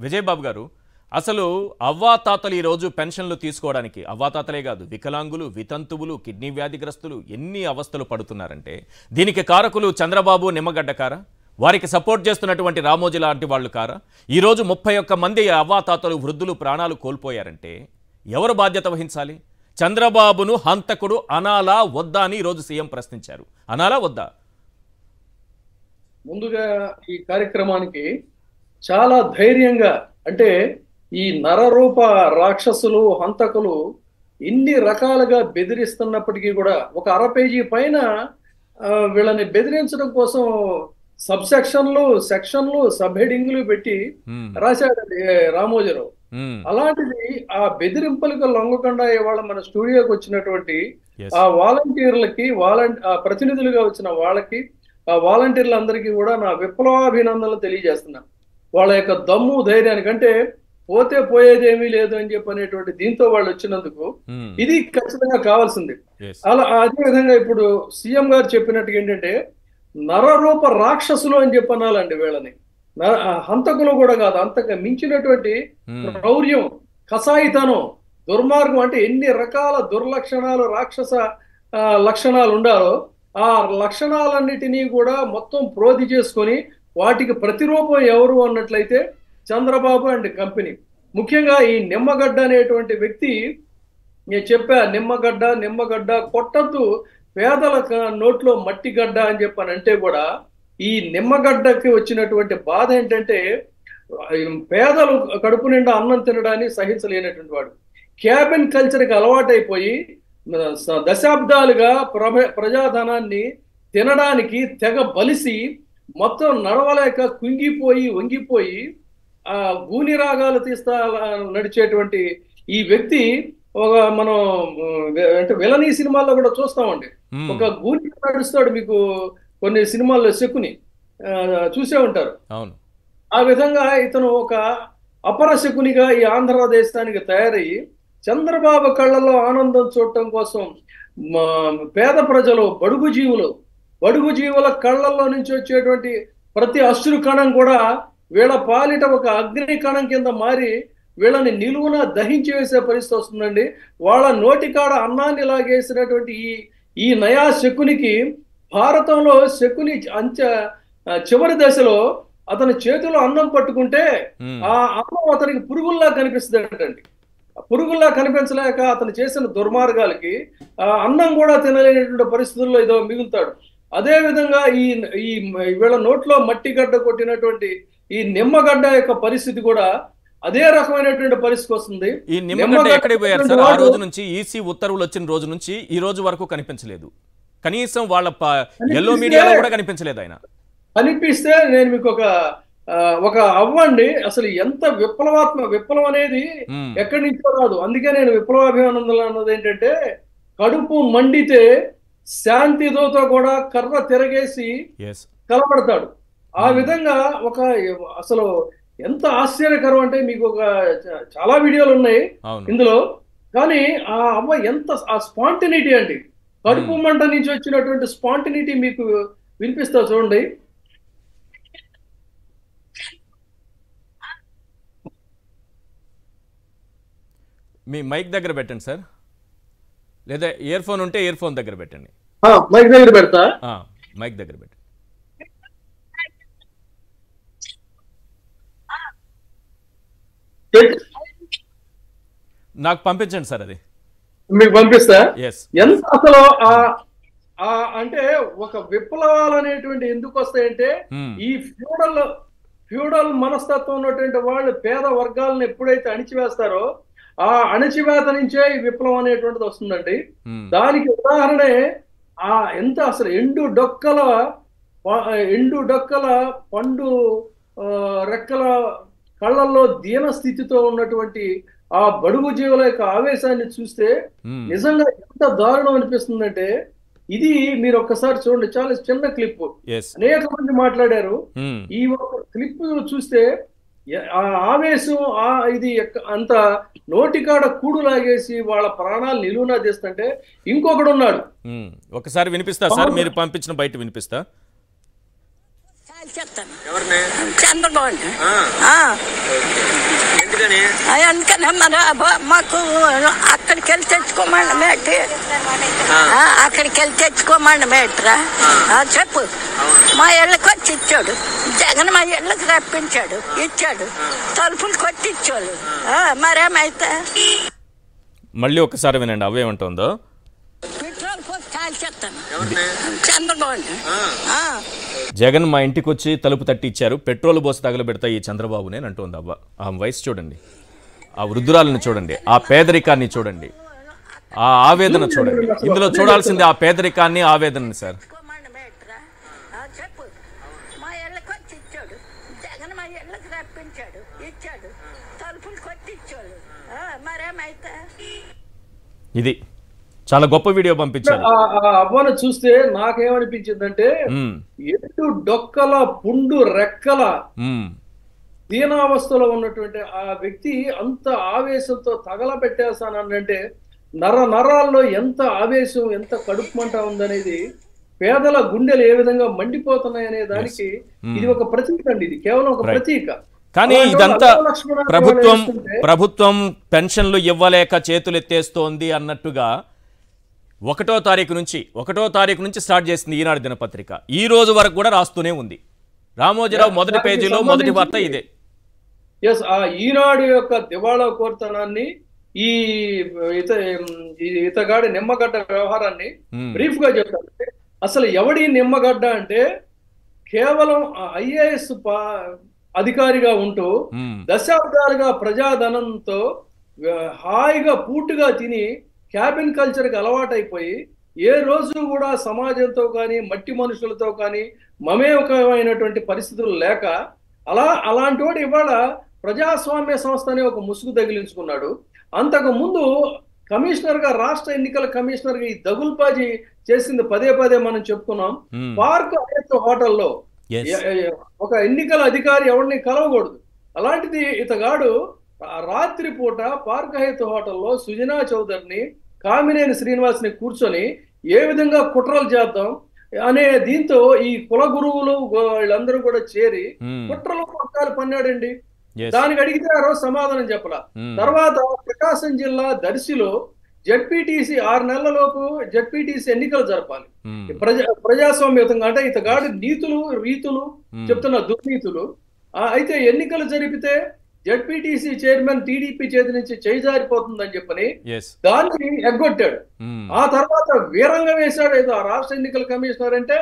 విజయబాబు గారు, అసలు అవ్వాతాతలు ఈరోజు పెన్షన్లు తీసుకోవడానికి అవ్వాతాతలే కాదు, వికలాంగులు, వితంతువులు, కిడ్నీ వ్యాధిగ్రస్తులు ఎన్ని అవస్థలు పడుతున్నారంటే దీనికి కారకులు చంద్రబాబు నిమ్మగడ్డ కారా? వారికి సపోర్ట్ చేస్తున్నటువంటి రామోజీ లాంటి వాళ్ళు కారా? ఈరోజు 31 మంది అవ్వాతాతలు, వృద్ధులు ప్రాణాలు కోల్పోయారంటే ఎవరు బాధ్యత వహించాలి? చంద్రబాబును హంతకుడు అనాలా వద్దా అని ఈరోజు సీఎం ప్రశ్నించారు. అనాలా వద్దా? ముందుగా ఈ కార్యక్రమానికి చాలా ధైర్యంగా, అంటే ఈ నరరూప రాక్షసులు, హంతకులు ఇన్ని రకాలుగా బెదిరిస్తున్నప్పటికీ కూడా ఒక 1/2 పేజీ పైన వీళ్ళని బెదిరించడం కోసం సబ్ సెక్షన్లు, సెక్షన్లు, సబ్ హెడింగ్లు పెట్టి రాశాడండి రామోజీరావు. అలాంటిది ఆ బెదిరింపులకు లొంగకుండా ఇవాళ మన స్టూడియోకి వచ్చినటువంటి ఆ వాలంటీర్లకి, ప్రతినిధులుగా వచ్చిన వాళ్ళకి, ఆ వాలంటీర్లందరికీ కూడా నా విప్లవాభినందనలు తెలియజేస్తున్నా. వాళ్ళ యొక్క దమ్ము ధైర్యానికి, అంటే పోతే పోయేదేమీ లేదు అని చెప్పి అనేటువంటి దీంతో వాళ్ళు వచ్చినందుకు ఇది ఖచ్చితంగా కావాల్సింది. అలా అదే విధంగా ఇప్పుడు సీఎం గారు చెప్పినట్టుగా ఏంటంటే నరరూప రాక్షసులు అని చెప్పనాలండి వీళ్ళని. హంతకులు కూడా కాదు, అంతగా మించినటువంటి క్రౌర్యం, కసాయితనం, దుర్మార్గం, అంటే ఎన్ని రకాల దుర్లక్షణాలు, రాక్షస లక్షణాలు ఉండాలో ఆ లక్షణాలన్నిటినీ కూడా మొత్తం ప్రోధి చేసుకొని వాటికి ప్రతిరూపం ఎవరు అన్నట్లయితే చంద్రబాబు అండ్ కంపెనీ. ముఖ్యంగా ఈ నిమ్మగడ్డ అనేటువంటి వ్యక్తి, నేను చెప్పా, నిమ్మగడ్డ కొట్టద్దు పేదల నోట్లో మట్టి గడ్డ అని చెప్పానంటే కూడా ఈ నిమ్మగడ్డకి వచ్చినటువంటి బాధ ఏంటంటే పేదలు కడుపు నిండా అన్నం తినడాన్ని సహించలేనటువంటి వాడు. క్యాబిన్ కల్చర్కి అలవాటైపోయి దశాబ్దాలుగా ప్రజాధనాన్ని తినడానికి తెగ బలిసి మొత్తం నడవలేక కుంగిపోయి వంగిపోయి ఆ గూని రాగాలు తీస్తా నడిచేటువంటి ఈ వ్యక్తి మనం అంటే విలనీ సినిమాల్లో కూడా చూస్తామండి. ఒక గూని నడుస్తాడు, మీకు కొన్ని సినిమాల్లో శకుని చూసే ఉంటారు. ఆ విధంగా ఇతను ఒక అపర శకునిగా ఈ ఆంధ్రదేశానికి తయారయ్యి చంద్రబాబు కళ్ళల్లో ఆనందం చూడటం కోసం పేద ప్రజలు, బడుగు జీవుల కళ్ళల్లో నుంచి వచ్చేటువంటి ప్రతి అశ్రు కణం కూడా వీళ్ళ పాలిట ఒక అగ్ని కణం కింద మారి వీళ్ళని నిలువున దహించి వేసే పరిస్థితి వస్తుందండి. వాళ్ళ నోటికాడ అన్నాన్ని లాగేసినటువంటి ఈ నయా శకునికి, భారతంలో శకుని చివరి దశలో అతని చేతిలో అన్నం పట్టుకుంటే ఆ అన్నం అతనికి పురుగుల్లా కనిపిస్తుందంటండి. పురుగుల్లా కనిపించలేక అతను చేసిన దుర్మార్గాలకి అన్నం కూడా తినలేనటువంటి పరిస్థితుల్లో ఇదో మిగులుతాడు. అదే విధంగా ఈ వీళ్ళ నోట్లో మట్టి గడ్డ కొట్టినటువంటి ఈ నిమ్మగడ్డ యొక్క పరిస్థితి కూడా అదే రకమైనటువంటి పరిస్థితి వస్తుంది. ఈ నిమ్మగడ్డ ఎక్కడికి పోయారు సార్? ఆ రోజు నుంచి ఈసీ ఉత్తర్వులు వచ్చిన రోజు నుంచి ఈ రోజు వరకు కనిపించలేదు. కనీసం వాళ్ళ ఎల్లో మీడియాలో కూడా కనిపించలేదు ఆయన. కనిపిస్తే నేను మీకు ఒక అవ్వండి, అసలు ఎంత విప్లవం అనేది ఎక్కడి నుంచో రాదు. అందుకే నేను విప్లవాభినందనలు అన్నది ఏంటంటే, కడుపు మండితే శాంతితో కూడా కర్ర తిరగేసి కలపడతాడు. ఆ విధంగా అసలు ఎంత ఆశ్చర్యకరం అంటే, మీకు చాలా వీడియోలు ఉన్నాయి ఇందులో, కానీ ఆ అవ్వ ఎంత ఆ స్పాంటినిటీ అండి, కడుపు మంట నుంచి వచ్చినటువంటి స్పాంటినిటీ మీకు వినిపిస్తా చూడండి. మీ మైక్ దగ్గర పెట్టండి సార్, లేదా ఇయర్ ఫోన్ ఉంటే ఇయర్ ఫోన్ దగ్గర పెట్టండి. మైక్ దగ్గర పెడతా, మైక్ దగ్గర పెట్టండి. నాకు పంపించండి సార్, అది మీకు పంపిస్తా. ఎంత అసలు అంటే ఒక విప్లవాలు అనేటువంటి ఎందుకు వస్తాయంటే, ఈ ఫ్యూడల్ మనస్తత్వం ఉన్నటువంటి వాళ్ళు పేద వర్గాలను ఎప్పుడైతే అణిచివేస్తారో ఆ అణచివేత నుంచే ఈ విప్లవం అనేటువంటిది వస్తుందండి. దానికి ఉదాహరణే ఎంత అసలు ఎండు డొక్కల పండు రెక్కల కళ్ళల్లో దీన స్థితితో ఉన్నటువంటి ఆ బడుగు జీవుల యొక్క ఆవేశాన్ని చూస్తే నిజంగా ఎంత దారుణం అనిపిస్తుందంటే, ఇది మీరు ఒక్కసారి చూడండి, చాలా చిన్న క్లిప్, అనేక మంది మాట్లాడారు. ఈ ఒక్క క్లిప్ చూస్తే ఆ ఆవేశం, ఇది అంత నోటికాడ కూడు లాగేసి వాళ్ళ ప్రాణాలు నిలువునా తీస్తుంటే ఇంకొకడు ఉన్నాడు. ఒకసారి వినిపిస్తా సార్, మీరు పంపించిన బయట వినిపిస్తా. చెప్తాను చంద్రబాబు అందుకనే మరి మాకు అక్కడికి వెళ్ళి తెచ్చుకోమండి మేటి, అక్కడికి వెళ్ళి తెచ్చుకోమండి మేట్రా చెప్పు. మా ఇళ్ళకి వచ్చి ఇచ్చాడు జగన్, మా ఇళ్ళకి రప్పించాడు, ఇచ్చాడు, తలుపులు కొట్టిచ్చాడు. మరేమైతే మళ్ళీ ఒకసారి వినండి అవేమంటుందో. పెట్రోల్ పోసి కాల్చేస్తాను చంద్రబాబు. జగన్ మా ఇంటికి వచ్చి తలుపు తట్టి ఇచ్చారు, పెట్రోల్ పోసి తగలబెడతా ఈ చంద్రబాబునే అని అంటుంది అవ్వ. ఆ వయసు చూడండి, ఆ వృద్ధురాలను చూడండి, ఆ పేదరికాన్ని చూడండి, ఆ ఆవేదన చూడండి. ఇందులో చూడాల్సింది ఆ పేదరికాన్ని, ఆవేదనని సార్. చెప్పు. మా ఇళ్ళకి వచ్చి ఇచ్చాడు జగన్, మా ఇళ్ళకి రప్పించాడు, ఇచ్చాడు, తలుపులు కొట్టిచ్చాడు. మరేమైతే ఇది చాలా గొప్ప వీడియో పంపించారు. అవ్వను చూస్తే నాకేమనిపించిందంటే ఎటు డొక్కల పుండు రెక్కల దీనావస్థలో ఉన్నటువంటి ఆ వ్యక్తి అంత ఆవేశంతో తగలబెట్టేస్తానంటే నరాల్లో ఎంత ఆవేశం, ఎంత కడుపు మంట ఉందనేది, పేదల గుండెలు ఏ విధంగా మండిపోతున్నాయి అనే దానికి ఇది ఒక ప్రతీక అండి. ఇది కేవలం ఒక ప్రతీక. కానీ ఇదంతా ప్రభుత్వం పెన్షన్లు ఇవ్వలేక చేతులు ఎత్తేస్తోంది అన్నట్టుగా 1వ తారీఖు నుంచి స్టార్ట్ చేసింది ఈనాడు దినపత్రిక. ఈ రోజు వరకు కూడా రాస్తూనే ఉంది. రామోజీరావు మొదటి పేజీలో మొదటి వార్త ఇదే. ఆ ఈనాడు యొక్క దివాళా కోరుతనాన్ని, ఈ ఇతగాడి నిమ్మగడ్డ వ్యవహారాన్ని బ్రీఫ్ గా చెప్తానంటే, అసలు ఎవడి నిమ్మగడ్డ అంటే కేవలం ఐఏఎస్ అధికారిగా ఉంటూ దశాబ్దాలుగా ప్రజాధనంతో హాయిగా పూటుగా తిని క్యాబిన్ కల్చర్కి అలవాటైపోయి ఏ రోజు కూడా సమాజంతో కానీ మట్టి మనుషులతో కానీ మమేకమైనటువంటి పరిస్థితులు లేక అలాంటి వాడు ఇవాళ ప్రజాస్వామ్య సంస్థ అనే ఒక ముసుగు తగిలించుకున్నాడు. అంతకు ముందు కమిషనర్ గా, రాష్ట్ర ఎన్నికల కమిషనర్ గా ఈ దగుల్బాజీ చేసింది పదే మనం చెప్పుకున్నాం. పార్క్ హయత్ హోటల్లో ఒక ఎన్నికల అధికారి ఎవరిని కలవకూడదు. అలాంటిది ఇతగాడు రాత్రిపూట పార్క్ హయత్ హోటల్లో సుజనా చౌదరిని, కామినేని శ్రీనివాస్ని కూర్చొని ఏ విధంగా కుట్రలు చేద్దాం అనే దీంతో ఈ కుల గురువులు వీళ్ళందరూ కూడా చేరి కుట్రలు పక్కాలు పన్నాడండి. దానికి అడిగితే ఆ రోజు సమాధానం చెప్పలా. తర్వాత ప్రకాశం జిల్లా దర్శిలో జెడ్పీటీసీ 6 నెలలలోపు జెడ్పీటీసీ ఎన్నికలు జరపాలి ప్రజాస్వామ్యతంగా. అంటే ఇతగాడు నీతులు రీతులు చెప్తున్న దుర్నీతులు. అయితే ఎన్నికలు జరిపితే జెడ్పీటీసీ చైర్మన్ టీడీపీ చేతి నుంచి చేయి జారిపోతుందని చెప్పని దాన్ని ఎగ్గొట్టాడు. ఆ తర్వాత వీరంగా వేశాడు ఏదో ఆ రాష్ట్ర ఎన్నికల కమిషనర్ అంటే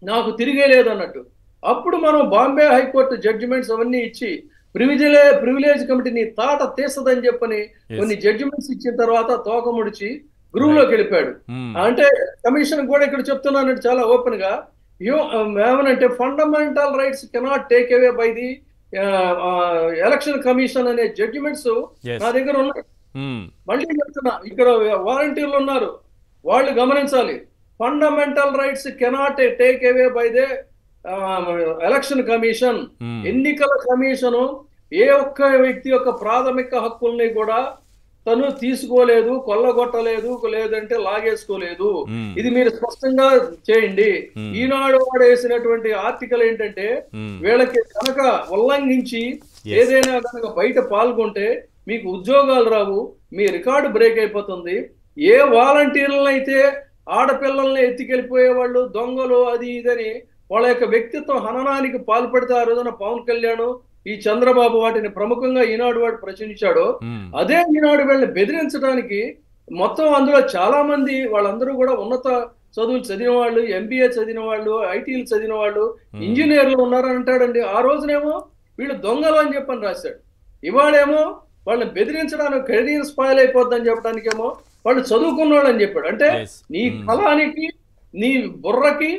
నాకు తిరిగే లేదు అన్నట్టు. అప్పుడు మనం బాంబే హైకోర్టు జడ్జిమెంట్స్ అవన్నీ ఇచ్చి ప్రివిలేజ్ కమిటీని తాట తీస్తదని చెప్పని కొన్ని జడ్జిమెంట్స్ ఇచ్చిన తర్వాత తోక ముడిచి గురువులోకి వెళ్ళిపోయాడు. అంటే కమిషన్ కూడా ఇక్కడ చెప్తున్నానంటే చాలా ఓపెన్ గా ఏమనంటే fundamental rights cannot take away by the election commission అనే జడ్జిమెంట్స్ నా దగ్గర ఉన్నాయి. మళ్ళీ చెప్తున్నా, ఇక్కడ వాలంటీర్లు ఉన్నారు, వాళ్ళు గమనించాలి. Fundamental rights cannot take away by they election commission. ఎన్నికల కమిషను ఏ ఒక్క వ్యక్తి యొక్క ప్రాథమిక హక్కుల్ని కూడా తను తీసుకోలేదు, కొల్లగొట్టలేదు, లేదంటే లాగేసుకోలేదు. ఇది మీరు స్పష్టంగా చేయండి. ఈనాడు వాడేసినటువంటి ఆర్టికల్ ఏంటంటే వీళ్ళకి కనుక ఉల్లంఘించి ఏదైనా కనుక బయట పాల్గొంటే మీకు ఉద్యోగాలు రావు, మీ రికార్డు బ్రేక్ అయిపోతుంది. ఏ వాలంటీర్లను అయితే ఆడపిల్లల్ని ఎత్తికెళ్ళిపోయే వాళ్ళు దొంగలు అది ఇదని వాళ్ళ యొక్క వ్యక్తిత్వం హననానికి పాల్పడితే ఆ రోజున పవన్ కళ్యాణ్, ఈ చంద్రబాబు వాటిని ప్రముఖంగా ఈనాడు వాడు ప్రచురించాడు. అదే ఈనాడు వీళ్ళని బెదిరించడానికి మొత్తం అందులో చాలా మంది వాళ్ళందరూ కూడా ఉన్నత చదువులు చదివిన వాళ్ళు, ఎంబీఏ చదివిన వాళ్ళు, ఐటీలు చదివిన వాళ్ళు, ఇంజనీర్లు ఉన్నారని అంటాడండి. ఆ రోజునేమో వీళ్ళు దొంగలు అని చెప్పని రాశాడు. ఇవాళేమో వాళ్ళని బెదిరించడానికి కెరీర్ స్పాయిల్ అయిపోద్దని చెప్పడానికేమో వాళ్ళు చదువుకున్న వాళ్ళు అని చెప్పాడు. అంటే నీ ఫలానికి నీ బుర్రకి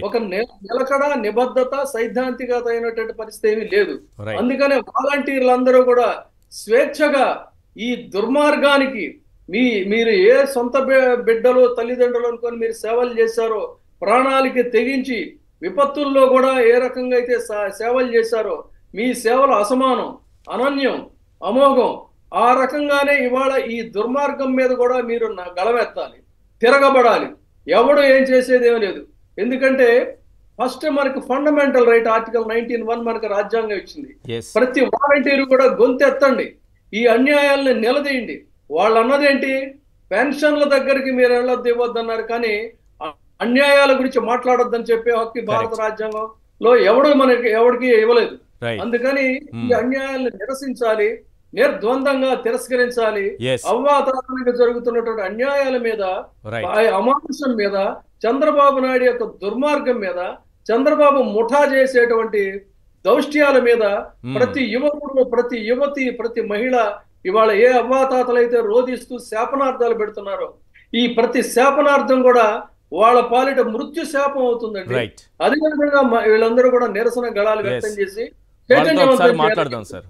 ఒక నిలకడ, నిబద్ధత, సైద్ధాంతికత అయినటువంటి పరిస్థితి ఏమీ లేదు. అందుకనే వాలంటీర్లందరూ కూడా స్వేచ్ఛగా ఈ దుర్మార్గానికి మీరు ఏ సొంత బిడ్డలు తల్లిదండ్రులు అనుకొని మీరు సేవలు చేశారో, ప్రాణాలకి తెగించి విపత్తుల్లో కూడా ఏ రకంగా అయితే సేవలు చేశారో, మీ సేవలు అసమానం, అనన్యం, అమోఘం. ఆ రకంగానే ఇవాళ ఈ దుర్మార్గం మీద కూడా మీరు గళమెత్తాలి, తిరగబడాలి. ఎవడు ఏం చేసేది ఏమీ లేదు. ఎందుకంటే ఫస్ట్ మనకు ఫండమెంటల్ రైట్ ఆర్టికల్ 19(1) మనకు రాజ్యాంగం ఇచ్చింది. ప్రతి వాలంటీర్ కూడా గొంతెత్తండి. ఈ అన్యాయాలను నిలదీయండి. వాళ్ళు అన్నదేంటి, పెన్షన్ల దగ్గరికి మీరు వెళ్ళొద్దు ఇవ్వద్దన్నారు, కానీ అన్యాయాల గురించి మాట్లాడొద్దని చెప్పే హక్కు భారత రాజ్యాంగంలో ఎవరికి ఇవ్వలేదు. అందుకని ఈ అన్యాయాలను నిరసించాలి, నిర్ద్వందంగా తిరస్కరించాలి. అవ్వాతాతనికి జరుగుతున్నటువంటి అన్యాయాల మీద, అమానుషం మీద, చంద్రబాబు నాయుడు యొక్క దుర్మార్గం మీద, చంద్రబాబు ముఠా చేసేటువంటి దౌష్ట్యాల మీద ప్రతి యువకుడు, ప్రతి యువతి, ప్రతి మహిళ ఇవాళ ఏ అవ్వాతాతలైతే రోధిస్తూ శాపనార్థాలు పెడుతున్నారో, ఈ ప్రతి శాపనార్థం కూడా వాళ్ళ పాలిట మృత్యు శాపం అవుతుందండి. అదేవిధంగా వీళ్ళందరూ కూడా నిరసన గళాలు వ్యక్తం చేసి మాట్లాడదాం సార్.